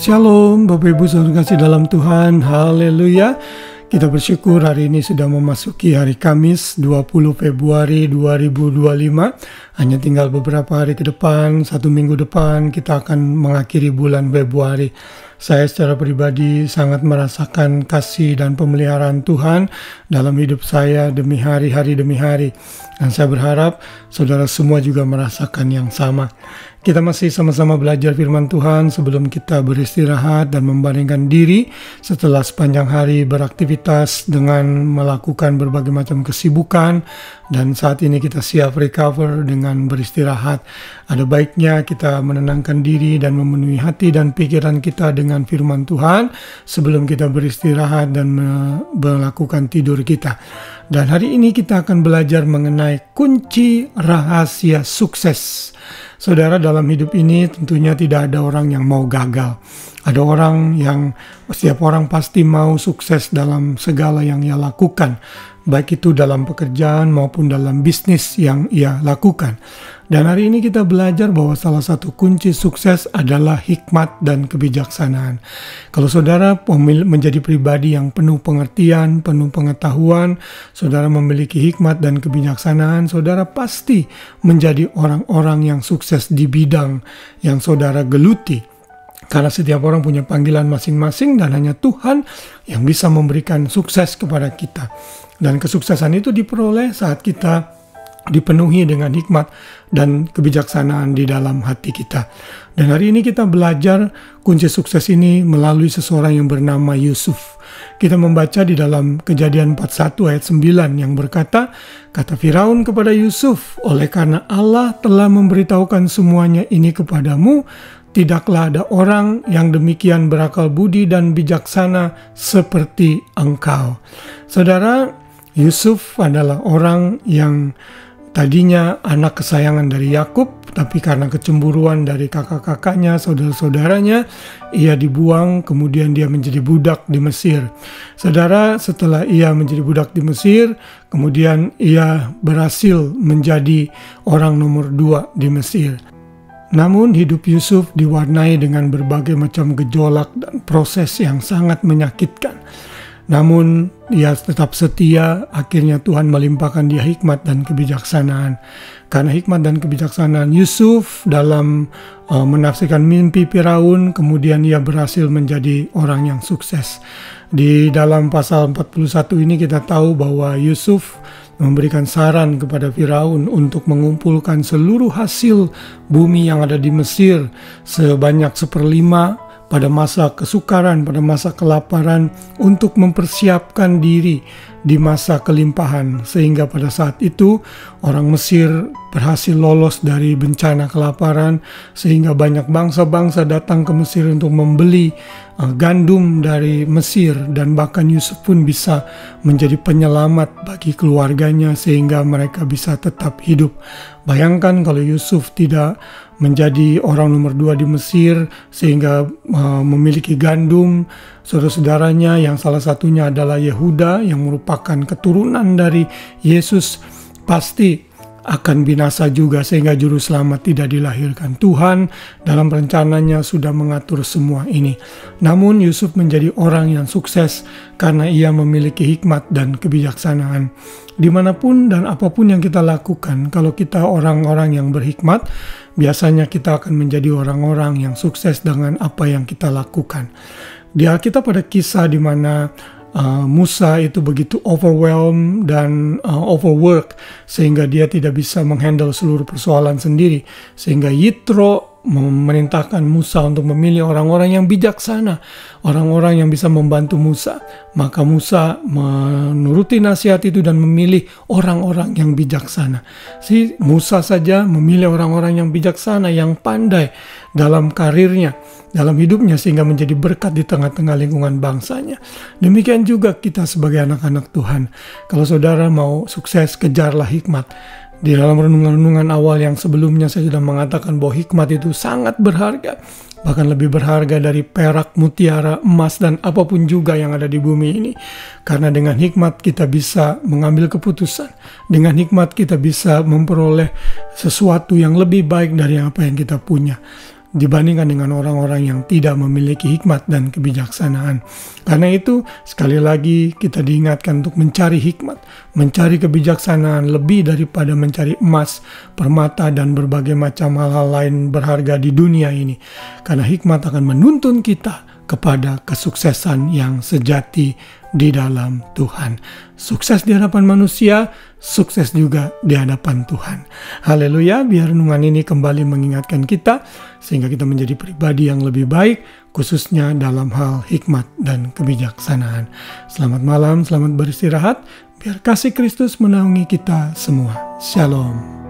Shalom Bapak Ibu saudara kasih dalam Tuhan, haleluya. Kita bersyukur hari ini sudah memasuki hari Kamis 20 Februari 2025. Hanya tinggal beberapa hari ke depan, 1 minggu depan kita akan mengakhiri bulan Februari. Saya secara pribadi sangat merasakan kasih dan pemeliharaan Tuhan dalam hidup saya demi hari demi hari. Dan saya berharap saudara semua juga merasakan yang sama. Kita masih sama-sama belajar firman Tuhan sebelum kita beristirahat dan membandingkan diri setelah sepanjang hari beraktivitas dengan melakukan berbagai macam kesibukan. Dan saat ini kita siap recover dengan beristirahat. Ada baiknya kita menenangkan diri dan memenuhi hati dan pikiran kita dengan firman Tuhan sebelum kita beristirahat dan melakukan tidur kita. Dan hari ini kita akan belajar mengenai kunci rahasia sukses. Saudara, dalam hidup ini tentunya tidak ada orang yang mau gagal. Ada setiap orang pasti mau sukses dalam segala yang ia lakukan, baik itu dalam pekerjaan maupun dalam bisnis yang ia lakukan. Dan hari ini kita belajar bahwa salah satu kunci sukses adalah hikmat dan kebijaksanaan. Kalau saudara menjadi pribadi yang penuh pengertian, penuh pengetahuan, saudara memiliki hikmat dan kebijaksanaan, saudara pasti menjadi orang-orang yang sukses di bidang yang saudara geluti. Karena setiap orang punya panggilan masing-masing dan hanya Tuhan yang bisa memberikan sukses kepada kita. Dan kesuksesan itu diperoleh saat kita dipenuhi dengan hikmat dan kebijaksanaan di dalam hati kita. Dan hari ini kita belajar kunci sukses ini melalui seseorang yang bernama Yusuf. Kita membaca di dalam Kejadian 41 ayat 9 yang berkata, kata Firaun kepada Yusuf, oleh karena Allah telah memberitahukan semuanya ini kepadamu, tidaklah ada orang yang demikian berakal budi dan bijaksana seperti engkau. Saudara, Yusuf adalah orang yang tadinya anak kesayangan dari Yakub, tapi karena kecemburuan dari kakak-kakaknya, saudara-saudaranya, ia dibuang, kemudian dia menjadi budak di Mesir. Saudara, setelah ia menjadi budak di Mesir, kemudian ia berhasil menjadi orang nomor 2 di Mesir. Namun hidup Yusuf diwarnai dengan berbagai macam gejolak dan proses yang sangat menyakitkan. Namun ia tetap setia, akhirnya Tuhan melimpahkan dia hikmat dan kebijaksanaan. Karena hikmat dan kebijaksanaan Yusuf dalam menafsirkan mimpi Firaun, kemudian ia berhasil menjadi orang yang sukses. Di dalam pasal 41 ini kita tahu bahwa Yusuf memberikan saran kepada Firaun untuk mengumpulkan seluruh hasil bumi yang ada di Mesir sebanyak 1/5 pada masa kesukaran, pada masa kelaparan, untuk mempersiapkan diri di masa kelimpahan. Sehingga pada saat itu orang Mesir berhasil lolos dari bencana kelaparan, sehingga banyak bangsa-bangsa datang ke Mesir untuk membeli gandum dari Mesir, dan bahkan Yusuf pun bisa menjadi penyelamat bagi keluarganya sehingga mereka bisa tetap hidup. Bayangkan kalau Yusuf tidak menjadi orang nomor 2 di Mesir sehingga memiliki gandum, saudara-saudaranya yang salah satunya adalah Yehuda yang merupakan keturunan dari Yesus pasti akan binasa juga sehingga juru selamat tidak dilahirkan. Tuhan dalam rencananya sudah mengatur semua ini. Namun Yusuf menjadi orang yang sukses karena ia memiliki hikmat dan kebijaksanaan. Dimanapun dan apapun yang kita lakukan, kalau kita orang-orang yang berhikmat, biasanya kita akan menjadi orang-orang yang sukses dengan apa yang kita lakukan. Di Alkitab pada kisah di mana Musa itu begitu overwhelmed dan overwork sehingga dia tidak bisa menghandle seluruh persoalan sendiri, sehingga Yitro memerintahkan Musa untuk memilih orang-orang yang bijaksana, orang-orang yang bisa membantu Musa. Maka Musa menuruti nasihat itu dan memilih orang-orang yang bijaksana. Si Musa saja memilih orang-orang yang bijaksana, yang pandai dalam karirnya, dalam hidupnya, sehingga menjadi berkat di tengah-tengah lingkungan bangsanya. Demikian juga kita sebagai anak-anak Tuhan. Kalau saudara mau sukses, kejarlah hikmat. Di dalam renungan-renungan awal yang sebelumnya saya sudah mengatakan bahwa hikmat itu sangat berharga. Bahkan lebih berharga dari perak, mutiara, emas, dan apapun juga yang ada di bumi ini. Karena dengan hikmat kita bisa mengambil keputusan. Dengan hikmat kita bisa memperoleh sesuatu yang lebih baik dari apa yang kita punya. dibandingkan dengan orang-orang yang tidak memiliki hikmat dan kebijaksanaan. Karena itu, sekali lagi kita diingatkan untuk mencari hikmat, mencari kebijaksanaan lebih daripada mencari emas, permata, dan berbagai macam hal-hal lain berharga di dunia ini. Karena hikmat akan menuntun kita kepada kesuksesan yang sejati di dalam Tuhan. Sukses di hadapan manusia, sukses juga di hadapan Tuhan. Haleluya, biar renungan ini kembali mengingatkan kita, sehingga kita menjadi pribadi yang lebih baik, khususnya dalam hal hikmat dan kebijaksanaan. Selamat malam, selamat beristirahat, biar kasih Kristus menaungi kita semua. Shalom.